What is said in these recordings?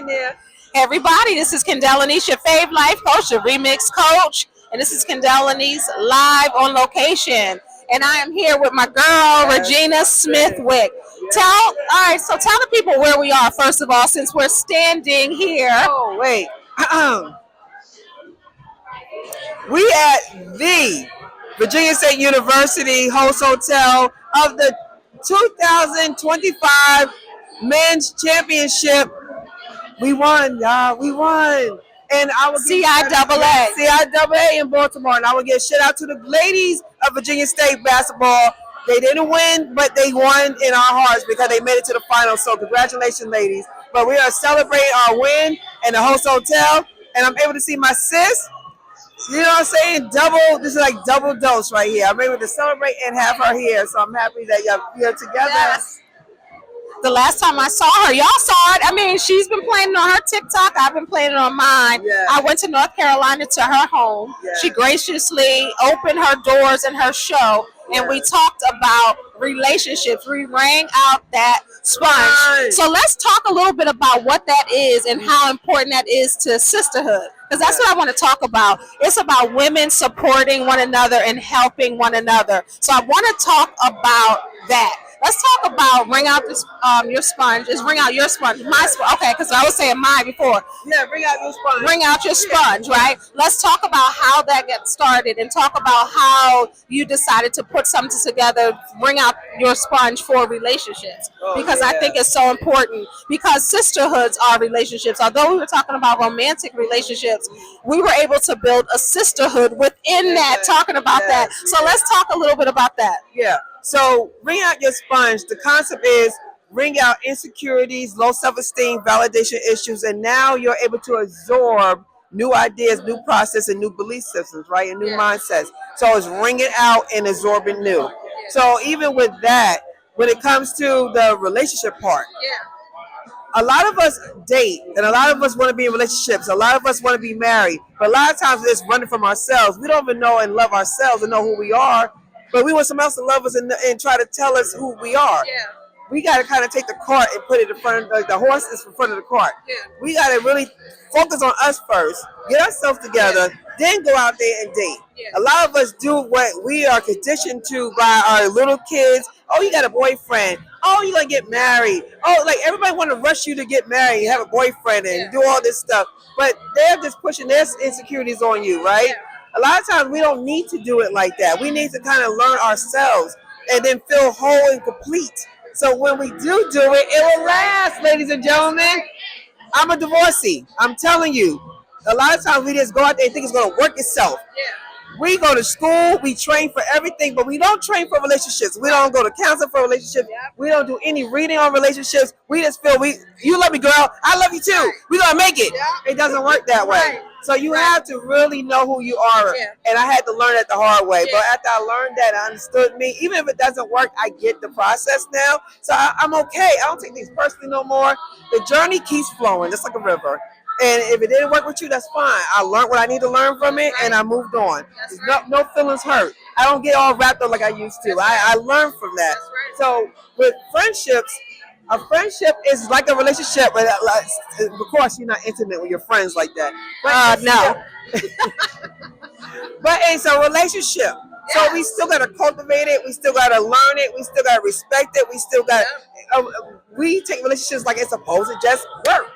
there. Hey everybody, this is Kendéll Lenice, your fave life coach, your remix coach, and this is Kendéll Lenice live on location. And I am here with my girl, Regina Smithwick. All right, so tell the people where we are, first of all, since we're standing here. Oh, wait. We at the Virginia State University Host Hotel of the 2025 Men's Championship. We won, y'all. We won. And I will CIAA. CIAA in Baltimore. And I will give a shout out to the ladies of Virginia State basketball. They didn't win, but they won in our hearts because they made it to the finals. So congratulations, ladies. But we are celebrating our win in the Host Hotel. And I'm able to see my sis. You know what I'm saying? This is like double dose right here. I'm able to celebrate and have her here. So I'm happy that y'all here together. Yes. The last time I saw her, y'all saw it. I mean, she's been playing on her TikTok. I've been playing it on mine. Yeah. I went to North Carolina to her home. Yeah. She graciously opened her doors in her show, and we talked about relationships. We rang out that sponge. So let's talk a little bit about what that is and how important that is to sisterhood. Because that's what I want to talk about. It's about women supporting one another and helping one another. So I want to talk about that. Let's talk about ring out this your sponge. Just ring out your sponge. My sponge. Okay, because I was saying mine before. Yeah, bring out your sponge. Bring out your sponge, right? Let's talk about how that got started and talk about how you decided to put something together, bring out your sponge for relationships. Because I think it's so important because sisterhoods are relationships. Although we were talking about romantic relationships, we were able to build a sisterhood within that, talking about that. So let's talk a little bit about that. Yeah. So bring out your sponge. The concept is bring out insecurities, low self-esteem, validation issues, and now you're able to absorb new ideas, new process, and new belief systems, right? And new mindsets. So it's ringing out and absorbing new. So even with that, when it comes to the relationship part, a lot of us date and a lot of us want to be in relationships. A lot of us want to be married. But a lot of times it's running from ourselves. We don't even know and love ourselves and know who we are. But we want someone else to love us and try to tell us who we are. Yeah. We got to kind of take the cart and put it in front of the horse is in front of the cart. Yeah. We got to really focus on us first, get ourselves together, then go out there and date. Yeah. A lot of us do what we are conditioned to by our little kids. Oh, you got a boyfriend. Oh, you're going to get married. Oh, like everybody want to rush you to get married and have a boyfriend and do all this stuff. But they're just pushing their insecurities on you, right? Yeah. A lot of times we don't need to do it like that. We need to kind of learn ourselves and then feel whole and complete. So when we do it, it will last, ladies and gentlemen. I'm a divorcee. I'm telling you. A lot of times we just go out there and think it's going to work itself. We go to school, we train for everything, but we don't train for relationships. We don't go to counseling for relationships. We don't do any reading on relationships. We just feel you love me, girl. I love you too. We're going to make it. It doesn't work that way. So you have to really know who you are. And I had to learn that the hard way. But after I learned that, I understood me. Even if it doesn't work, I get the process now. So I'm okay. I don't take things personally no more. The journey keeps flowing, just like a river. And if it didn't work with you, that's fine. I learned what I need to learn from it, and I moved on. No feelings hurt. I don't get all wrapped up like I used to. I learned from that. So with friendships, a friendship is like a relationship, but of course you're not intimate with your friends like that. But No. But it's a relationship. So we still got to cultivate it. We still got to learn it. We still got to respect it. We still got we take relationships like it's supposed to just work.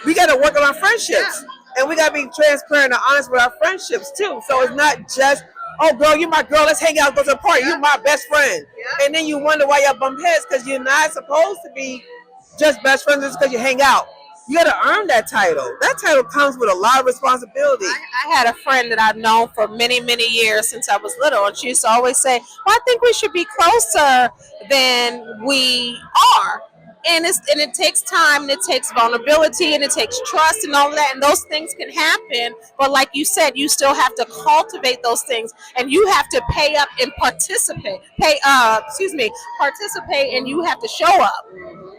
We got to work on our friendships. And we got to be transparent and honest with our friendships too. So it's not just, oh, girl, you're my girl. Let's hang out, go to a party. You're my best friend. And then you wonder why y'all bump heads because you're not supposed to be just best friends just because you hang out. You got to earn that title. That title comes with a lot of responsibility. I had a friend that I've known for many, many years since I was little, and she used to always say, well, I think we should be closer than we are. And it takes time, and it takes vulnerability, and it takes trust and all of that, and those things can happen. But like you said, you still have to cultivate those things, and you have to pay up and participate. Participate, and you have to show up,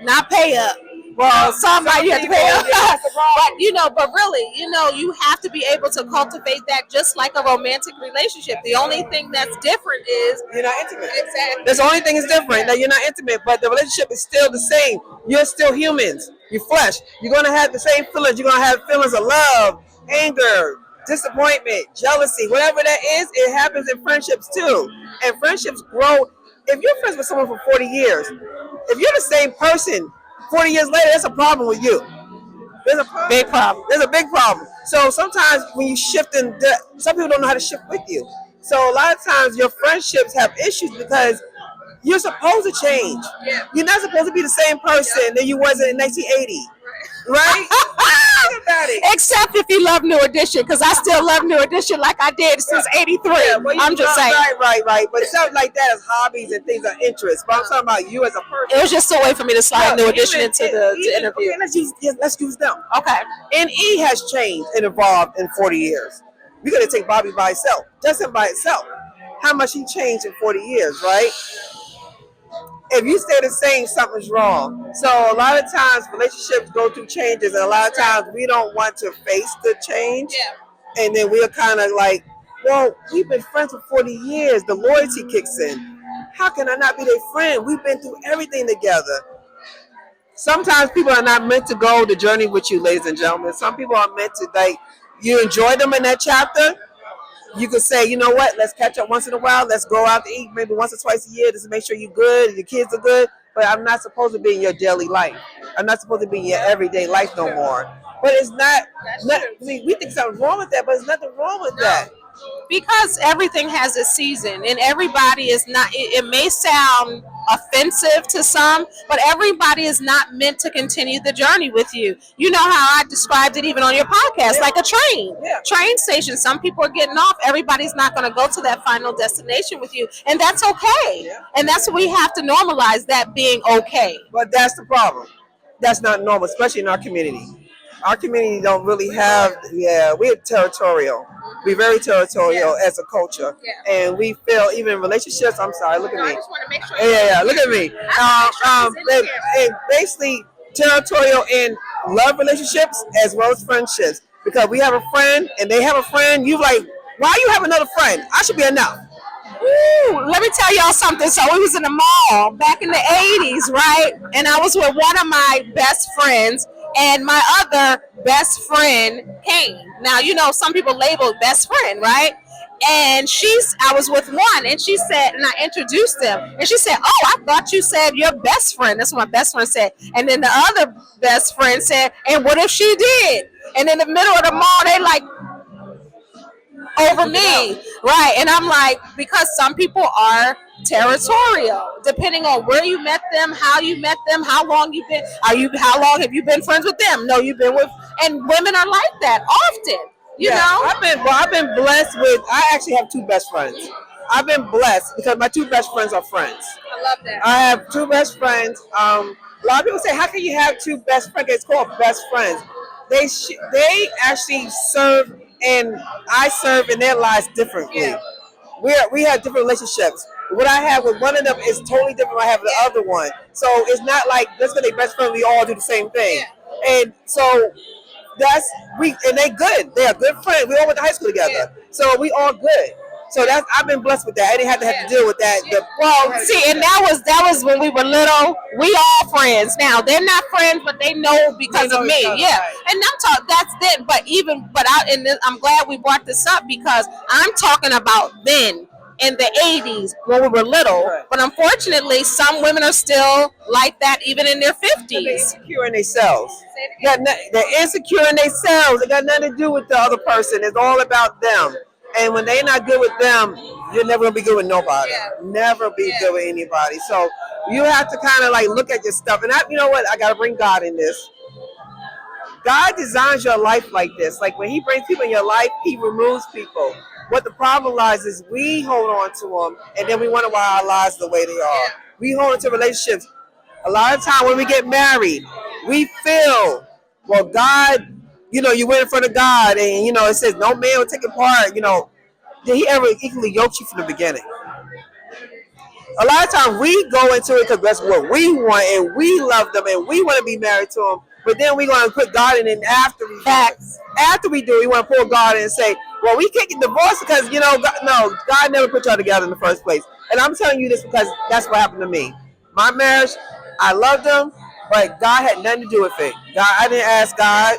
not pay up. Well, somebody you have to pay. yeah, that's the problem. But really, you have to be able to cultivate that just like a romantic relationship. The only thing that's different is You're not intimate. exactly. That's the only thing is different. That you're not intimate, but the relationship is still the same. You're still humans. You're flesh. You're gonna have the same feelings. You're gonna have feelings of love, anger, disappointment, jealousy, whatever that is. It happens in friendships too. And friendships grow. If you're friends with someone for 40 years, if you're the same person 40 years later, that's a problem with you. There's a problem. Big problem. There's a big problem. So sometimes when you shift some people don't know how to shift with you. So a lot of times your friendships have issues because you're supposed to change. Yeah. You're not supposed to be the same person that you was in 1980. Right? Think about it. Except if you love New Edition, because I still love New Edition like I did since '83. Yeah, well, I'm just saying. Right. But something like that is hobbies and things of interest. But I'm talking about you as a person. It was just a way for me to slide New Edition into the interview. Okay, let's use them. Okay. NE has changed and evolved in 40 years. We're going to take Bobby by itself, Justin by itself. How much he changed in 40 years, right? If you stay the same, something's wrong. So a lot of times relationships go through changes, and a lot of times we don't want to face the change. Yeah. And then we're kind of like, well, we've been friends for 40 years. The loyalty kicks in. How can I not be their friend? We've been through everything together. Sometimes people are not meant to go the journey with you, ladies and gentlemen. Some people are meant to, like, you enjoy them in that chapter. You could say, you know what, let's catch up once in a while. Let's go out to eat maybe once or twice a year just to make sure you're good and your kids are good. But I'm not supposed to be in your daily life. I'm not supposed to be in your everyday life no more. But it's not we think something's wrong with that, but there's nothing wrong with that. Because everything has a season, and everybody is not, it may sound offensive to some, but everybody is not meant to continue the journey with you. You know how I described it even on your podcast, like a train. Yeah. Train station. Some people are getting off. Everybody's not going to go to that final destination with you, and that's okay. Yeah. And that's what we have to normalize, that being okay. But that's the problem. That's not normal, especially in our community. Our community don't really have, we're territorial. We're very territorial as a culture. Yeah. And we feel, even in relationships, I'm sorry, look at me. I just want to make sure. Look at me. And basically territorial in love relationships as well as friendships. Because we have a friend and they have a friend, you like, why you have another friend? I should be enough. Ooh, let me tell y'all something. So we was in the mall back in the 80s, right? And I was with one of my best friends, and my other best friend came. Now, some people label best friend, right? And I was with one, and she said, and I introduced them, and she said, oh, I thought you said your best friend. That's what my best friend said. And then the other best friend said, and what if she did? And in the middle of the mall, they like, over me, right? And I'm like, because some people are territorial, depending on where you met them, how you met them, how long you've been. How long have you been friends with them? No, you've been with, and women are like that often. You know, I've been blessed with. I actually have two best friends. I've been blessed because my two best friends are friends. I love that. I have two best friends. A lot of people say, how can you have two best friends? It's called best friends. They actually serve, and I serve in their lives differently. Yeah. We have different relationships. What I have with one of them is totally different than I have with the other one. So it's not like just because they're best friends, we all do the same thing. Yeah. And so and they good. They're good friends. We all went to high school together. Yeah. So we all good. So I've been blessed with that. I didn't have to deal with that. And that was when we were little. We all friends now. They're not friends, but they know because of me. Yeah, and that's it. I'm glad we brought this up because I'm talking about then in the 80s when we were little. Right. But unfortunately, some women are still like that even in their 50s. They're insecure in themselves. They're insecure in themselves. It got nothing to do with the other person. It's all about them. And when they're not good with them, you're never gonna be good with nobody. Yeah. Never be good with anybody. So you have to kind of like look at your stuff. And you know what? I gotta bring God in this. God designs your life like this. Like when He brings people in your life, He removes people. What the problem lies is we hold on to them, and then we wonder why our lives are the way they are. Yeah. We hold on to relationships. A lot of time when we get married, we feel, well, God. You went in front of God, and it says no man will take it apart. Did He ever equally yoke you from the beginning? A lot of times we go into it because that's what we want and we love them and we want to be married to them. But then we're going to put God in it after we do it. After we do it, we want to pull God in and say, well, we can't get divorced because, God, no, God never put y'all together in the first place. And I'm telling you this because that's what happened to me. My marriage, I loved them, but God had nothing to do with it. God, I didn't ask God.